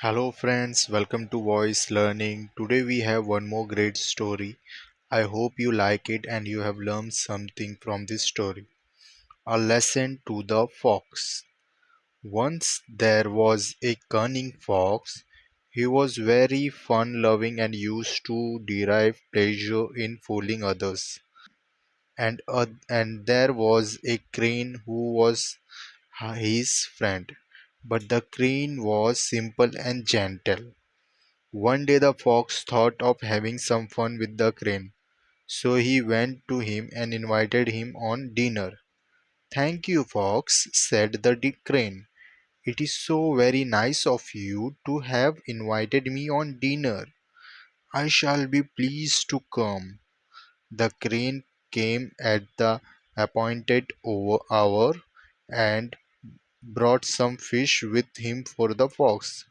Hello friends, welcome to Voice Learning. Today we have one more great story. I hope you like it and you have learned something from this story. A lesson to the fox. Once there was a cunning fox. He was very fun loving and used to derive pleasure in fooling others. And there was a crane who was his friend. But the crane was simple and gentle. One day the fox thought of having some fun with the crane, so he went to him and invited him on dinner. "Thank you, fox," said the crane. "It is so very nice of you to have invited me on dinner. I shall be pleased to come." The crane came at the appointed hour and brought some fish with him for the fox.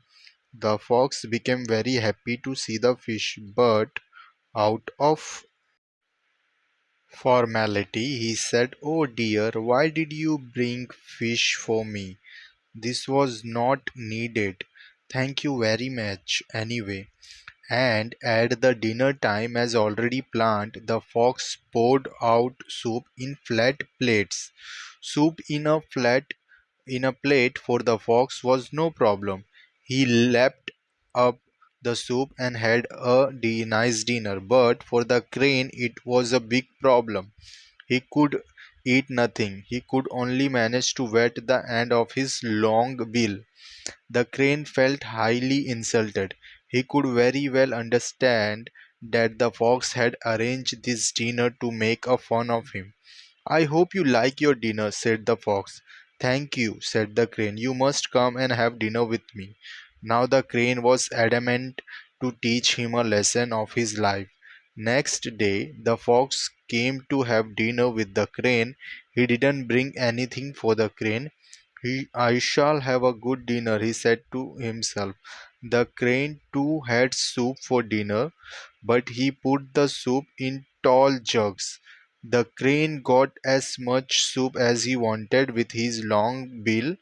The fox became very happy to see the fish, but out of formality he said, "Oh dear, why did you bring fish for me? This was not needed. Thank you very much anyway." And at the dinner time, as already planned, the fox poured out soup in flat plates. Soup in a plate for the fox was no problem. He lapped up the soup and had a nice dinner. But for the crane, it was a big problem. He could eat nothing. He could only manage to wet the end of his long bill. The crane felt highly insulted. He could very well understand that the fox had arranged this dinner to make a fun of him. "I hope you like your dinner," said the fox. "Thank you," said the crane. "You must come and have dinner with me." Now the crane was adamant to teach him a lesson of his life. Next day, the fox came to have dinner with the crane. He didn't bring anything for the crane. "I shall have a good dinner," he said to himself. The crane too had soup for dinner, but he put the soup in tall jugs. The crane got as much soup as he wanted with his long bill.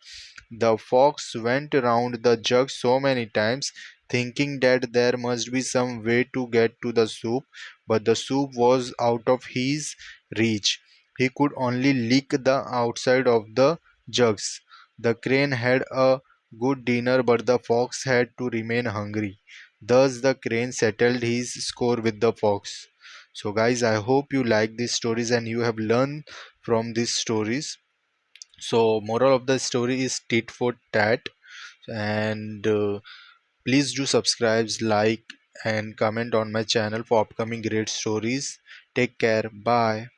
The fox went around the jug so many times, thinking that there must be some way to get to the soup, but the soup was out of his reach. He could only lick the outside of the jugs. The crane had a good dinner, but the fox had to remain hungry. Thus, the crane settled his score with the fox. So, guys, I hope you like these stories and you have learned from these stories. So, moral of the story is tit for tat, and please do subscribe, like, and comment on my channel for upcoming great stories. Take care. Bye.